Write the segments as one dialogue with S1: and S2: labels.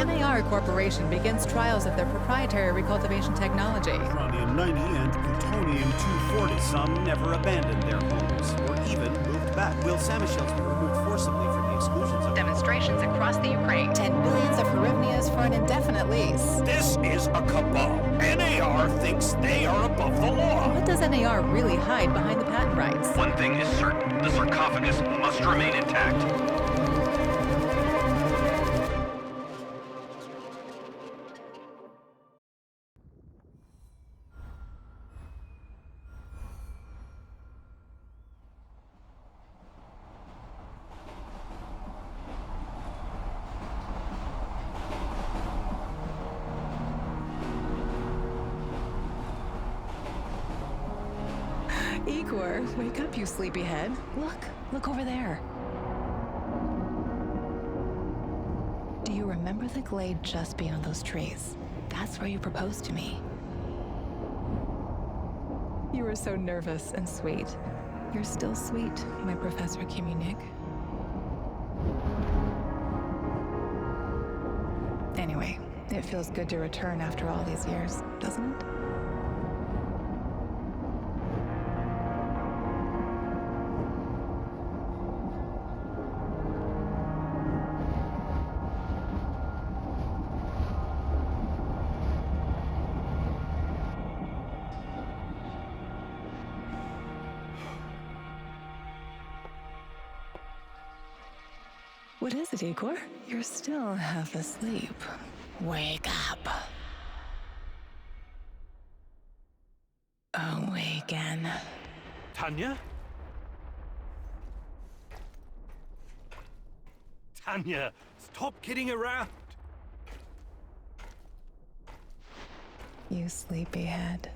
S1: NAR Corporation begins trials of their proprietary recultivation technology.
S2: Uranium-90 and plutonium-240. Some never abandoned their homes, or even moved back. Will Samichel's were removed forcibly from the exclusion zone.
S1: Demonstrations across the Ukraine. 10 billions of hryvnias for an indefinite lease.
S2: This is a cabal. NAR thinks they are above the law.
S1: What does NAR really hide behind the patent rights?
S3: One thing is certain, the sarcophagus must remain intact.
S1: Igor, wake up, you sleepyhead. Look over there. Do you remember the glade just beyond those trees? That's where you proposed to me. You were so nervous and sweet. You're still sweet, my Professor Kimunik. Anyway, it feels good to return after all these years, doesn't it? What is it, Igor? You're still half asleep. Wake up. Awaken.
S4: Tanya? Tanya, stop kidding around.
S1: You sleepyhead.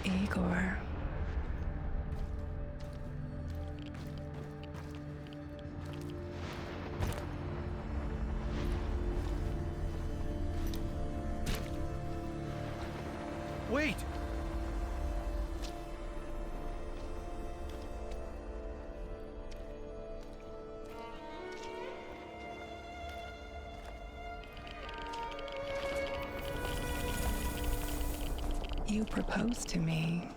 S1: Igor.
S4: Wait!
S1: You proposed to me.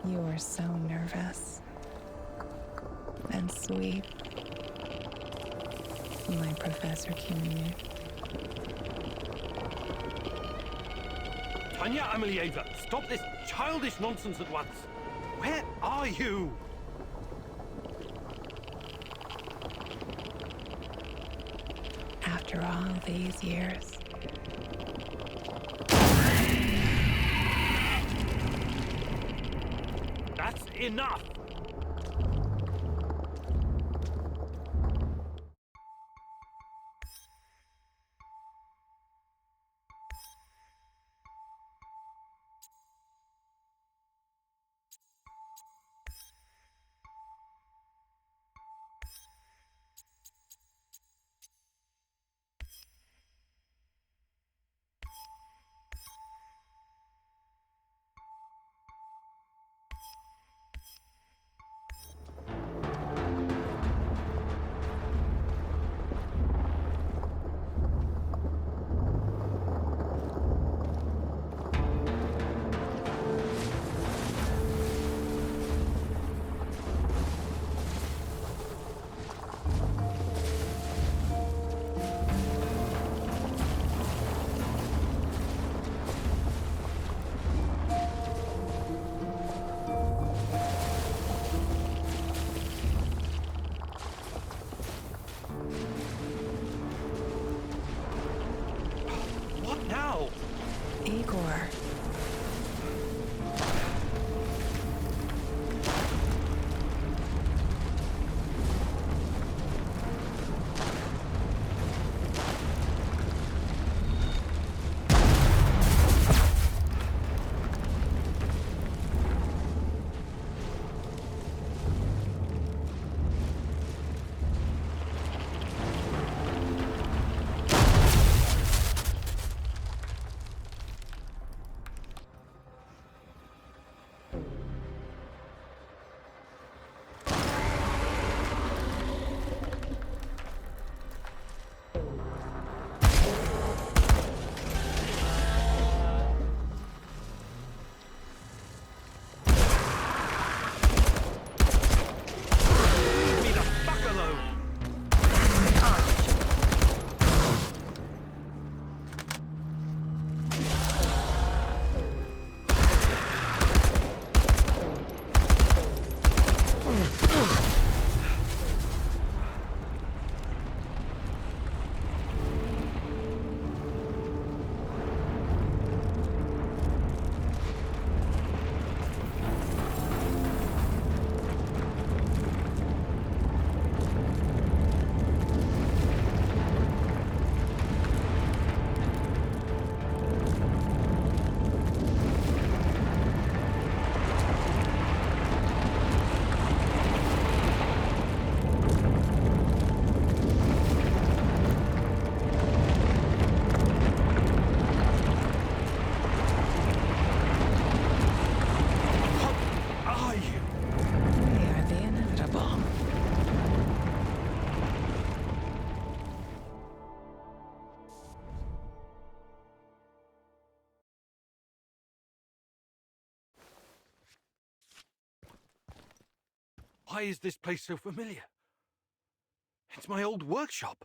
S1: You were so nervous and sweet, my Professor Kimunik.
S4: Tanya Amelieva, stop this childish nonsense at once. Where are you?
S1: After all these years,
S4: That's enough! Why is this place so familiar? It's my old workshop.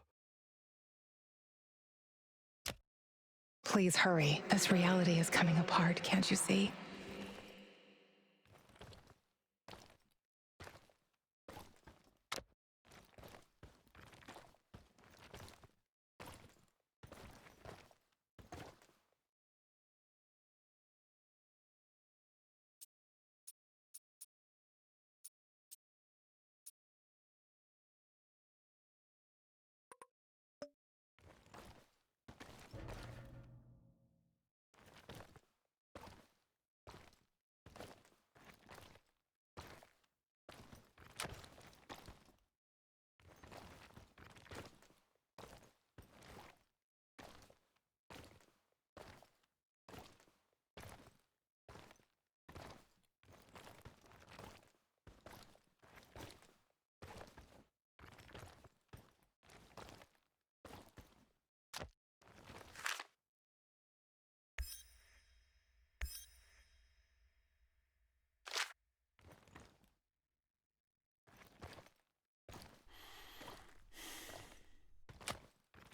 S1: Please hurry. This reality is coming apart, can't you see?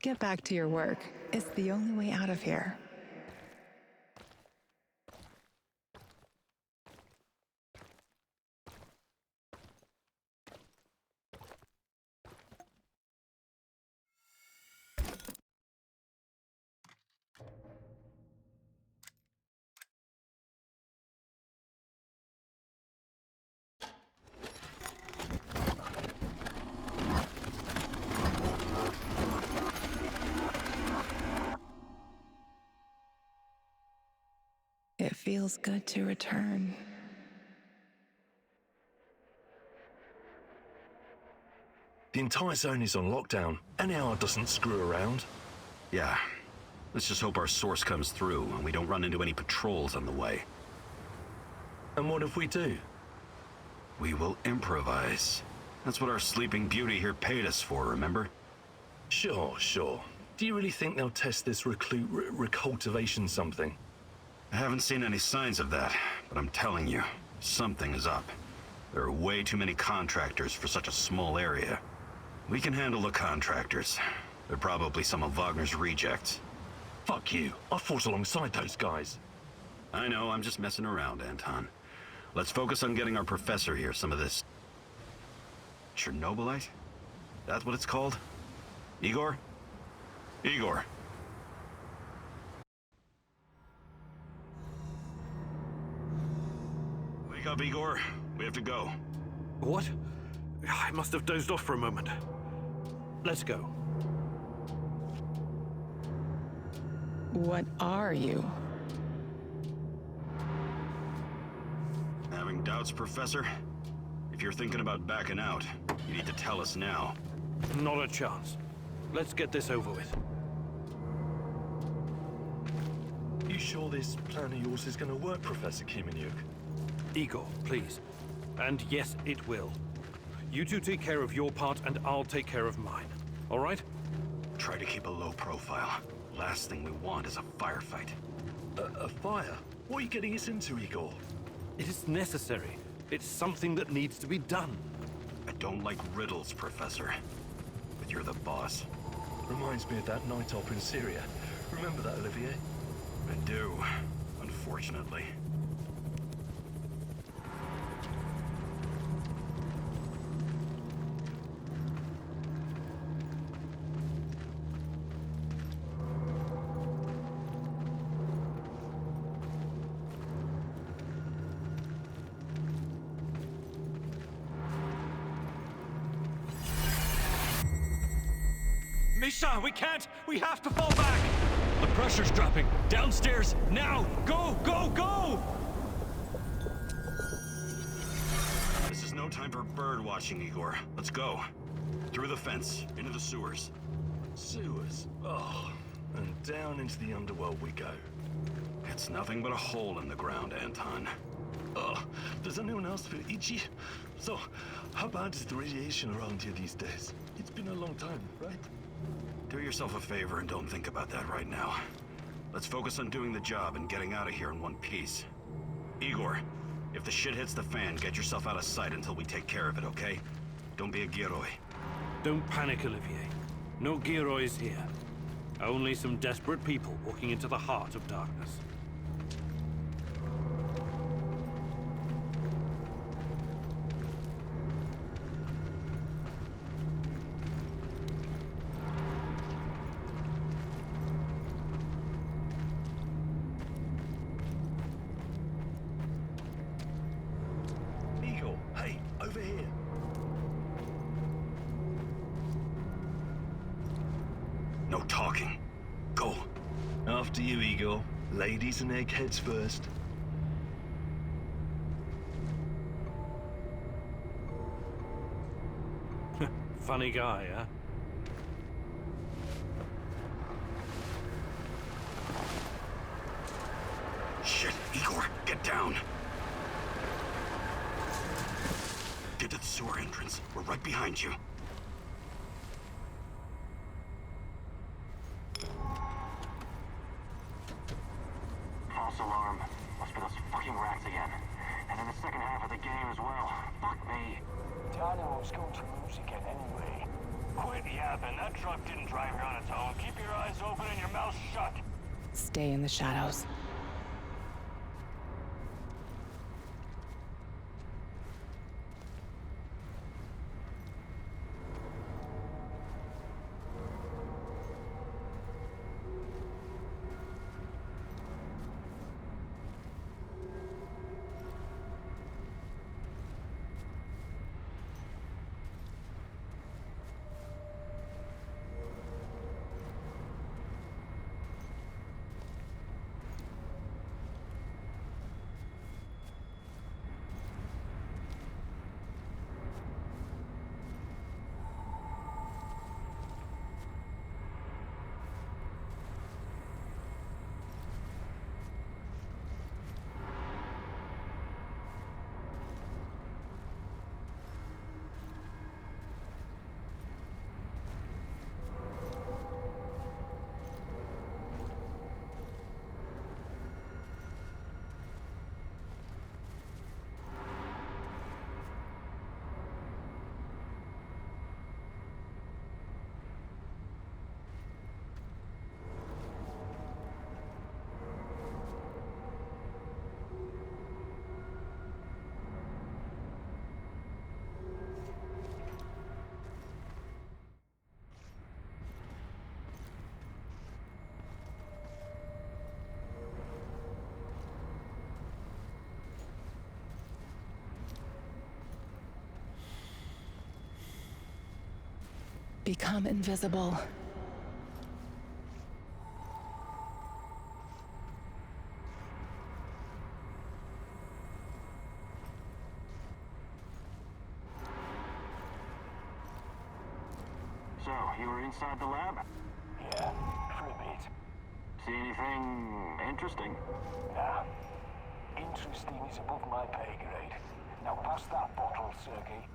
S1: Get back to your work. It's the only way out of here. It feels good to return.
S5: The entire zone is on lockdown. NAR doesn't screw around.
S2: Yeah. Let's just hope our source comes through and we don't run into any patrols on the way.
S5: And what if we do?
S2: We will improvise. That's what our Sleeping Beauty here paid us for, remember?
S5: Sure. Do you really think they'll test this recultivation something?
S2: I haven't seen any signs of that, but I'm telling you, something is up. There are way too many contractors for such a small area. We can handle the contractors. They're probably some of Wagner's rejects.
S5: Fuck you. I fought alongside those guys.
S2: I know, I'm just messing around, Anton. Let's focus on getting our professor here some of this... Chernobylite? That's what it's called? Igor? Igor. Wake up, Igor. We have to go.
S4: What? I must have dozed off for a moment. Let's go.
S1: What are you?
S2: Having doubts, Professor? If you're thinking about backing out, you need to tell us now.
S4: Not a chance. Let's get this over with.
S5: You sure this plan of yours is going to work, Professor Kimanyuk?
S4: Igor, please. And yes, it will. You two take care of your part, and I'll take care of mine. All right?
S2: Try to keep a low profile. Last thing we want is a firefight.
S5: A fire? What are you getting us into, Igor?
S4: It is necessary. It's something that needs to be done.
S2: I don't like riddles, Professor. But you're the boss.
S5: Reminds me of that night op in Syria. Remember that, Olivier?
S2: I do, unfortunately.
S6: Misha, we can't! We have to fall back! The pressure's dropping. Downstairs, now! Go, go, go!
S2: This is no time for bird watching, Igor. Let's go. Through the fence, into the sewers.
S5: Sewers? Oh, and down into the underworld we go.
S2: It's nothing but a hole in the ground, Anton.
S5: Oh, does anyone else feel itchy? So, how bad is the radiation around here these days? It's been a long time, right?
S2: Do yourself a favor and don't think about that right now. Let's focus on doing the job and getting out of here in one piece. Igor, If the shit hits the fan, get yourself out of sight until we take care of it, okay? Don't be a Gilroy.
S4: Don't panic, Olivier. No Giroids here. Only some desperate people walking into the heart of darkness.
S5: Eagle, hey, over here.
S2: No talking. Go.
S5: After you, Eagle. Ladies and eggheads first.
S4: Funny guy, huh?
S2: Shit, Igor, get down. Get to the sewer entrance. We're right behind you.
S7: False alarm. Must be those fucking rats again. And in the second half of the game as well. Fuck me.
S8: Dynamos going to lose again anyway.
S3: Quit yapping. That truck didn't drive here on its own. Keep your eyes open and your mouth shut.
S1: Stay in the shadows. Become invisible.
S7: So, you were inside the lab?
S8: Yeah, for a bit.
S7: See anything interesting?
S8: Nah. Interesting is above my pay grade. Now pass that bottle, Sergey.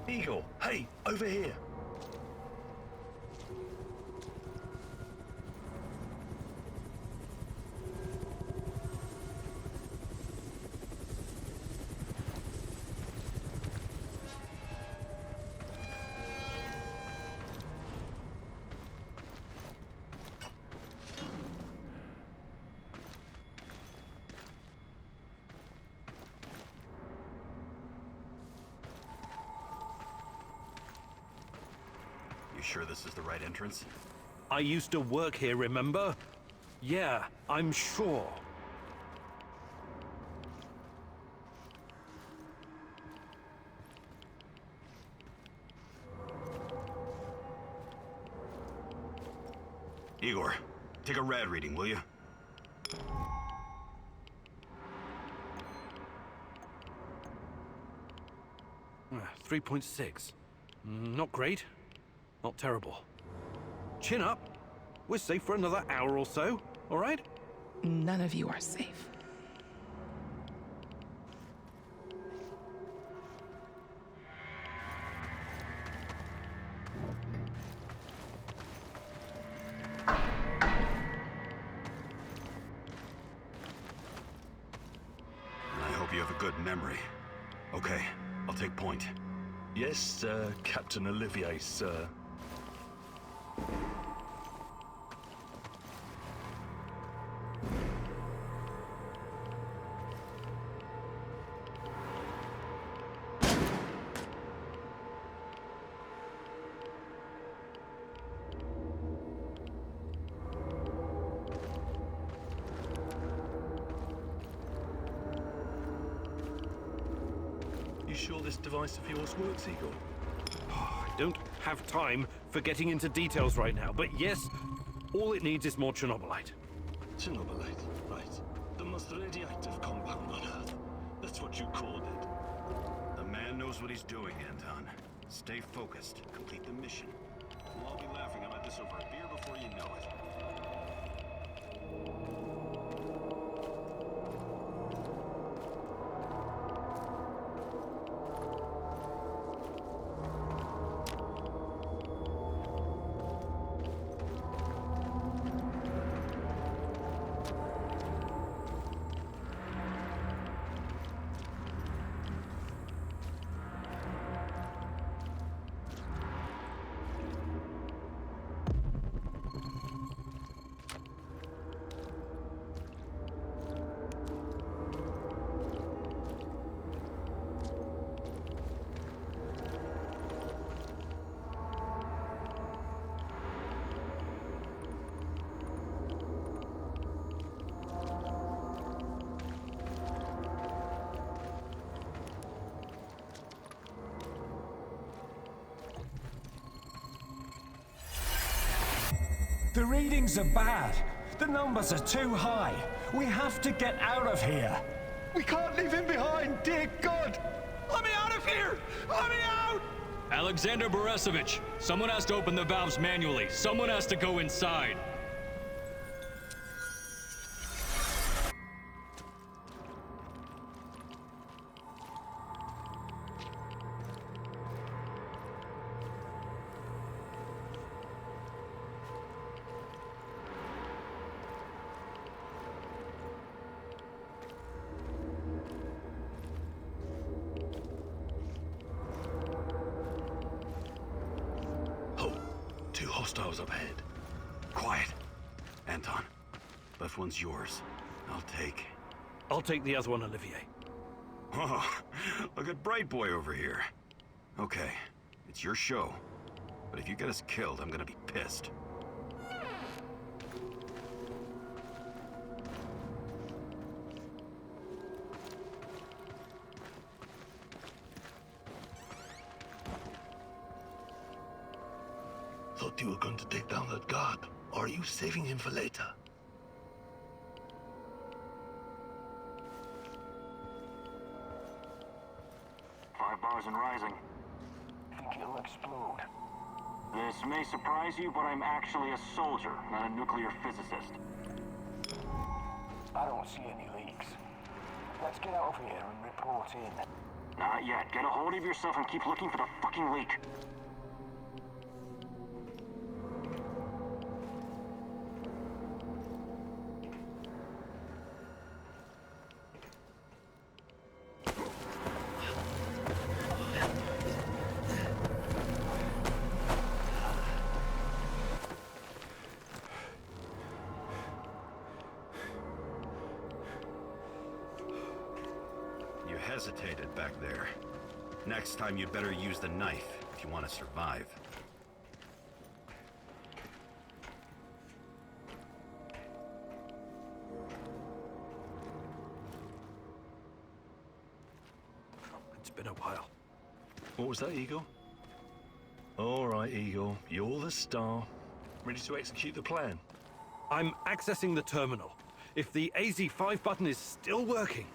S5: Eagle, hey, over here.
S2: sure this is the right entrance?
S4: I used to work here, remember? Yeah, I'm sure.
S2: Igor, take a rad reading, will you?
S4: 3.6. Not great. Not terrible. Chin up. We're safe for another hour or so, all right?
S1: None of you are safe.
S2: I hope you have a good memory. Okay, I'll take point.
S5: Yes, Captain Olivier, sir. You sure this device of yours works, Igor?
S4: I don't have time for getting into details right now, but yes, all it needs is more Chernobylite.
S5: Chernobylite, right. The most radioactive compound on Earth. That's what you called it.
S2: The man knows what he's doing, Anton. Stay focused. Complete the mission. We'll all be laughing about this over a beer before you know it.
S8: The readings are bad. The numbers are too high. We have to get out of here.
S5: We can't leave him behind, dear God!
S6: Let me out of here! Let me out! Alexander Borisovich, someone has to open the valves manually. Someone has to go inside.
S5: Oh, two hostiles up ahead.
S2: Quiet. Anton, left one's yours.
S4: I'll take the other one, Olivier.
S2: Oh, look at Bright Boy over here. Okay, it's your show. But if you get us killed, I'm gonna be pissed.
S5: Thought you were going to take down that guard. Or are you saving him for later?
S7: Five bars and rising.
S8: Think it'll explode.
S7: This may surprise you, but I'm actually a soldier, not a nuclear physicist.
S8: I don't see any leaks. Let's get out of here and report in.
S7: Not yet. Get a hold of yourself and keep looking for the fucking leak.
S2: You hesitated back there. Next time you'd better use the knife if you want to survive.
S4: been a while.
S5: What was that, Eagle? All right, Eagle. You're the star. Ready to execute the plan?
S4: I'm accessing the terminal. If the AZ5 button is still working...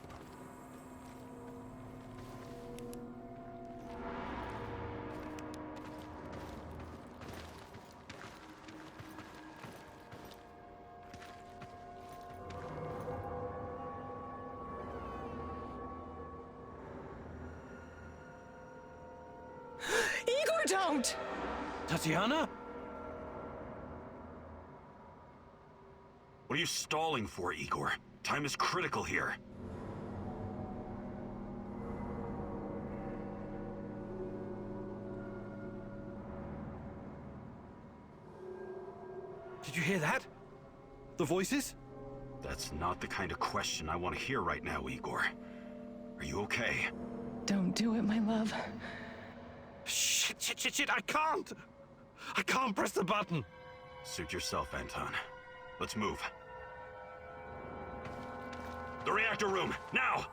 S1: Igor, don't!
S4: Tatiana?
S2: What are you stalling for, Igor? Time is critical here.
S4: Did you hear that? The voices?
S2: That's not the kind of question I want to hear right now, Igor. Are you okay?
S1: Don't do it, my love.
S4: Shit, I can't! I can't press the button!
S2: Suit yourself, Anton. Let's move. The reactor room, now!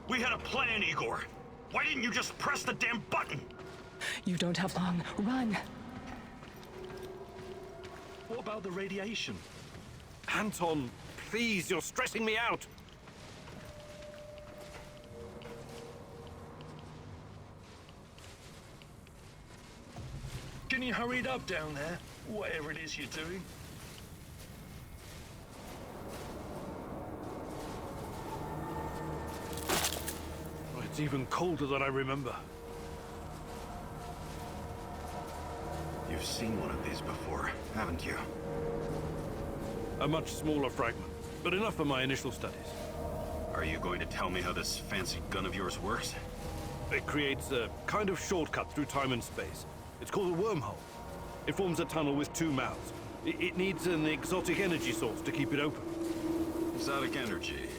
S2: We had a plan, Igor. Why didn't you just press the damn button?
S1: You don't have long. Run!
S5: What about the radiation?
S4: Anton, please, you're stressing me out.
S5: Can you hurry it up down there? Whatever it is you're doing.
S4: It's even colder than I remember.
S2: You've seen one of these before, haven't you?
S4: A much smaller fragment, but enough for my initial studies.
S2: Are you going to tell me how this fancy gun of yours works?
S4: It creates a kind of shortcut through time and space. It's called a wormhole. It forms a tunnel with two mouths. It needs an exotic energy source to keep it open.
S2: Exotic energy.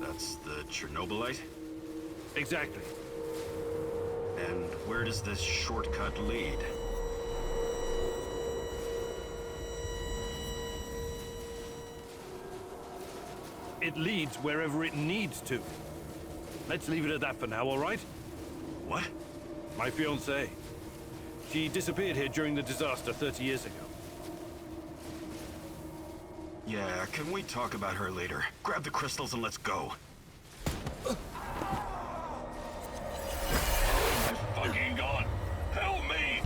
S2: That's the Chernobylite?
S4: Exactly.
S2: And where does this shortcut lead?
S4: It leads wherever it needs to. Let's leave it at that for now, all right?
S2: What?
S4: My fiancée. She disappeared here during the disaster 30 years ago.
S2: Yeah, can we talk about her later? Grab the crystals and let's go.
S5: Fucking God! Help me!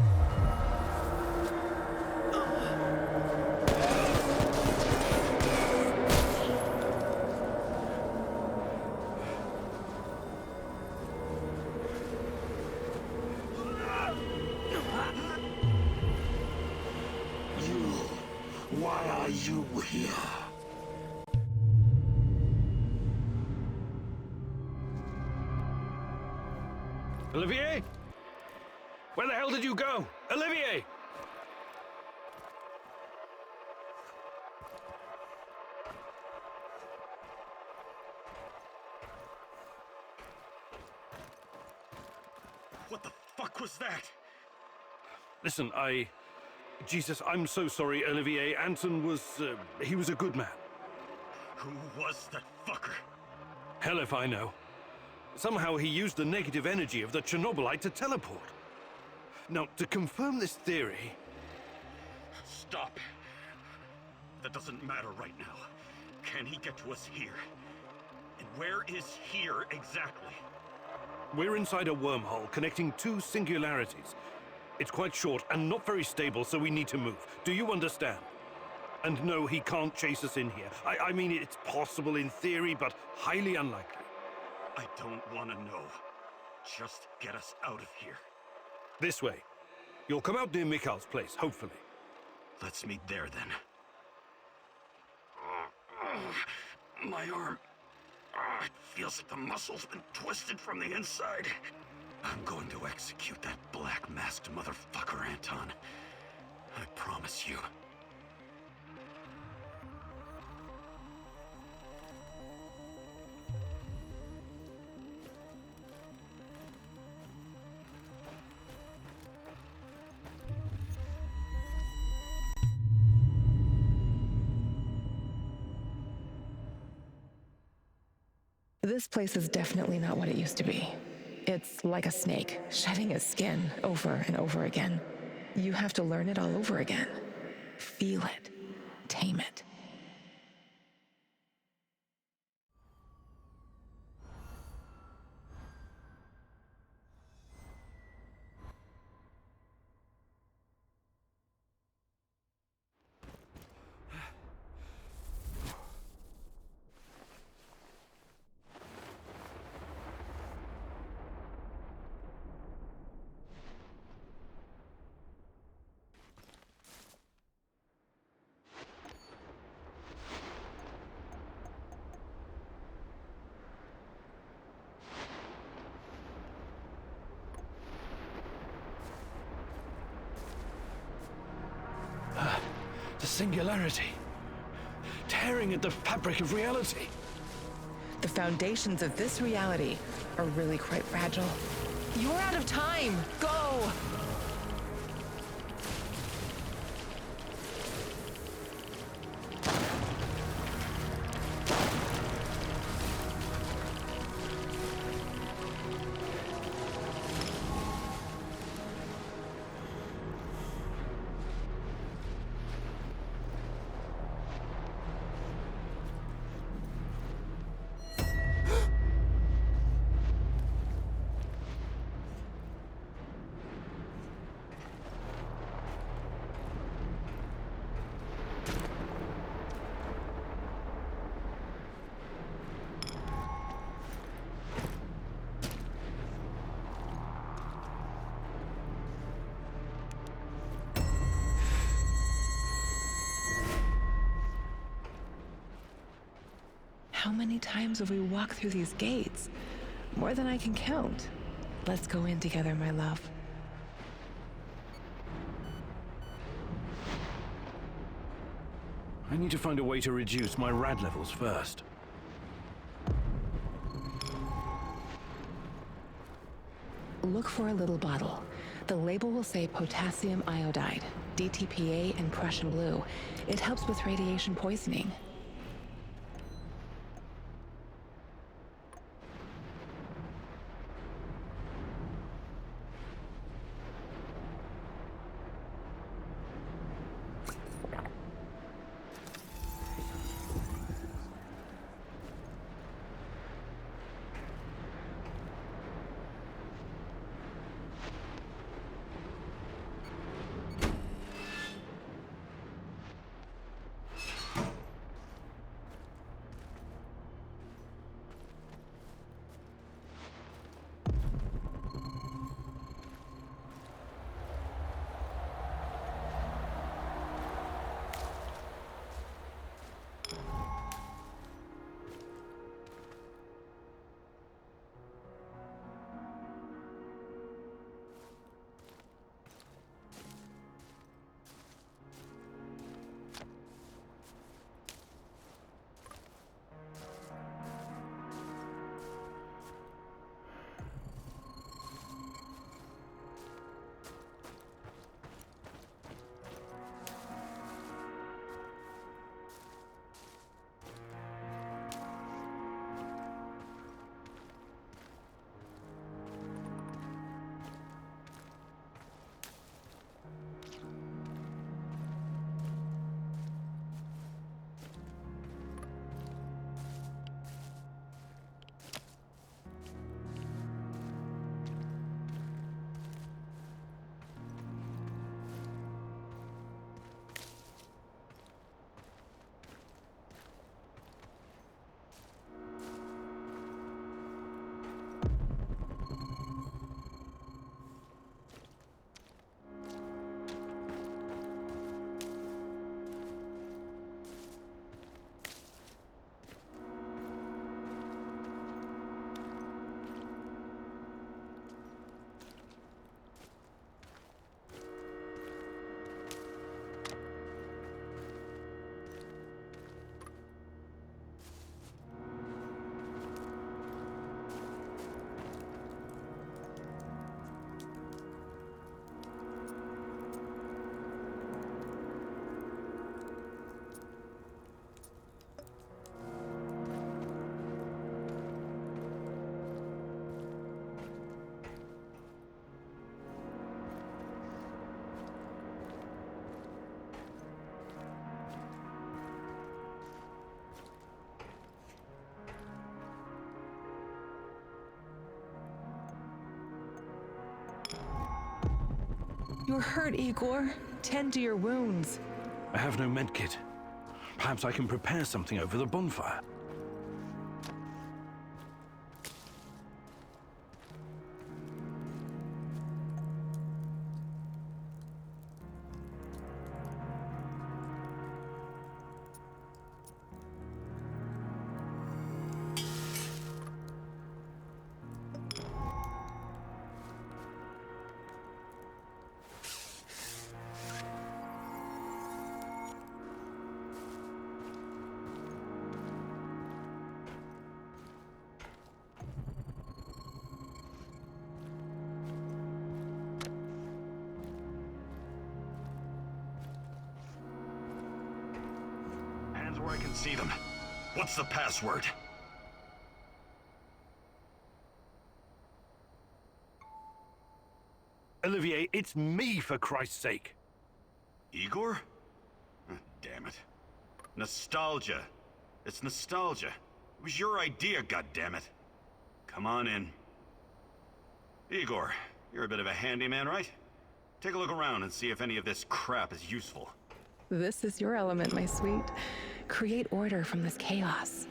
S9: Why are you here?
S4: Olivier? Where the hell did you go? Olivier!
S2: What the fuck was that?
S4: Listen, Jesus, I'm so sorry, Olivier. Anton was, he was a good man.
S2: Who was that fucker?
S4: Hell if I know. Somehow he used the negative energy of the Chernobylite to teleport. Now, to confirm this theory...
S2: Stop. That doesn't matter right now. Can he get to us here? And where is here exactly?
S4: We're inside a wormhole connecting two singularities. It's quite short and not very stable, so we need to move. Do you understand? And no, he can't chase us in here. I mean, it's possible in theory, but highly unlikely.
S2: I don't want to know. Just get us out of here.
S4: This way. You'll come out near Mikhail's place, hopefully.
S2: Let's meet there, then. My arm. It feels like the muscle's been twisted from the inside. I'm going to execute that black-masked motherfucker, Anton. I promise you.
S1: This place is definitely not what it used to be. It's like a snake, shedding its skin over and over again. You have to learn it all over again. Feel it. Tame it.
S5: The singularity. Tearing at the fabric of reality.
S1: The foundations of this reality are really quite fragile. You're out of time! Go! How many times have we walked through these gates? More than I can count. Let's go in together, my love.
S5: I need to find a way to reduce my rad levels first.
S1: Look for a little bottle. The label will say potassium iodide, DTPA, and Prussian blue. It helps with radiation poisoning. You're hurt, Igor. Tend to your wounds.
S4: I have no medkit. Perhaps I can prepare something over the bonfire.
S2: Hands where I can see them. What's the password?
S4: Olivier, it's me, for Christ's sake.
S2: Igor? Damn it. Nostalgia. It's nostalgia. It was your idea, goddammit. Come on in. Igor, you're a bit of a handyman, right? Take a look around and see if any of this crap is useful.
S1: This is your element, my sweet. Create order from this chaos.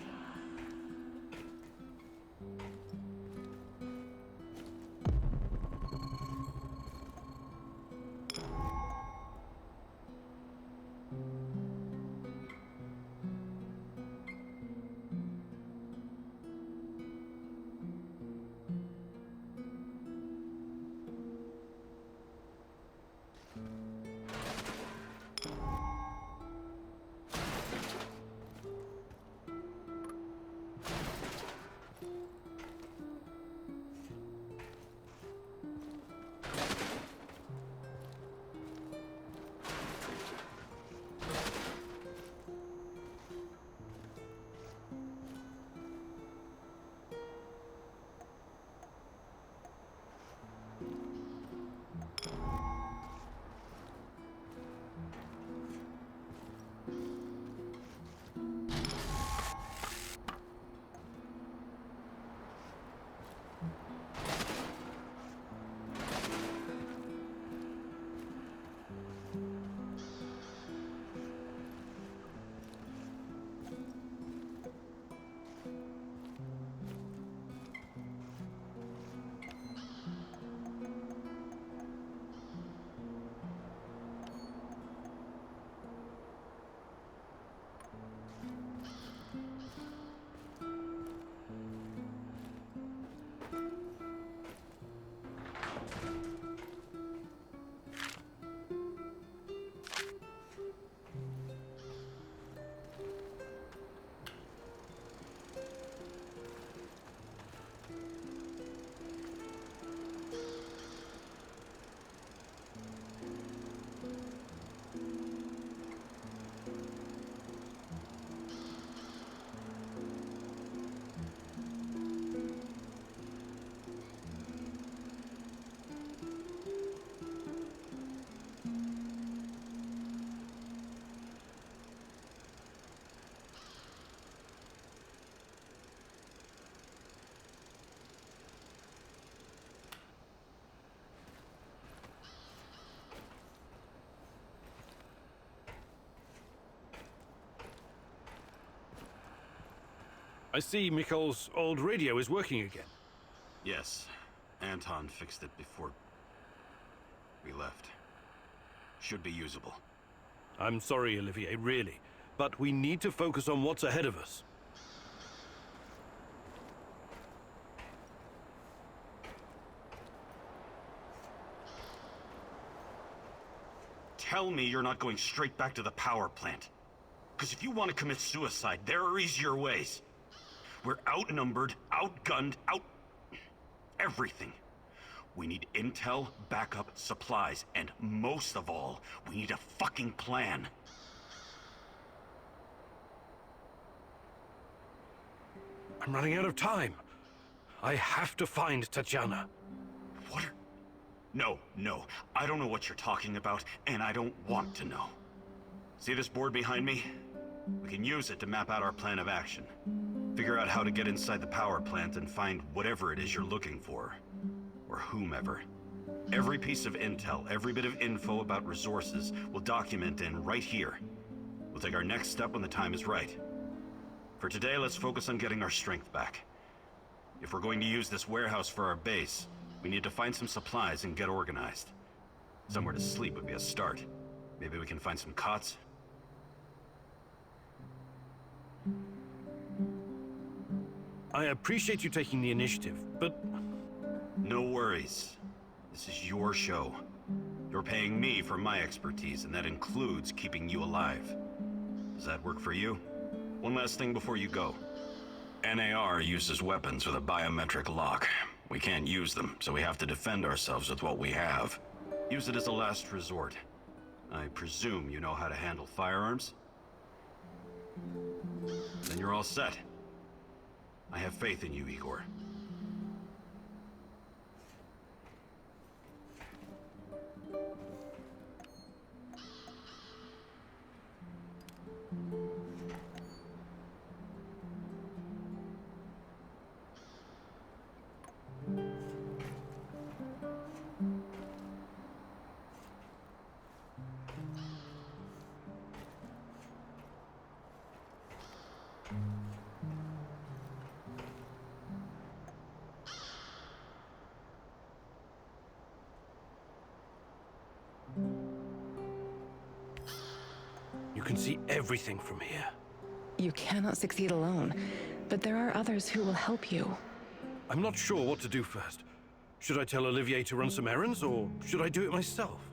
S4: I see Mikhail's old radio is working again.
S2: Yes, Anton fixed it before we left. Should be usable.
S4: I'm sorry, Olivier, really. But we need to focus on what's ahead of us.
S2: Tell me you're not going straight back to the power plant. Because if you want to commit suicide, there are easier ways. We're outnumbered, outgunned, everything. We need intel, backup, supplies, and most of all, we need a fucking plan.
S4: I'm running out of time. I have to find Tatiana.
S2: What are... No. I don't know what you're talking about, and I don't want to know. See this board behind me? We can use it to map out our plan of action. Figure out how to get inside the power plant and find whatever it is you're looking for. Or whomever. Every piece of intel, every bit of info about resources, we'll document in right here. We'll take our next step when the time is right. For today, let's focus on getting our strength back. If we're going to use this warehouse for our base, we need to find some supplies and get organized. Somewhere to sleep would be a start. Maybe we can find some cots.
S4: I appreciate you taking the initiative, but...
S2: No worries. This is your show. You're paying me for my expertise, and that includes keeping you alive. Does that work for you? One last thing before you go. NAR uses weapons with a biometric lock. We can't use them, so we have to defend ourselves with what we have. Use it as a last resort. I presume you know how to handle firearms? Then you're all set. I have faith in you, Igor.
S4: You can see everything from here.
S1: You cannot succeed alone, but there are others who will help you.
S4: I'm not sure what to do first. Should I tell Olivier to run some errands, or should I do it myself?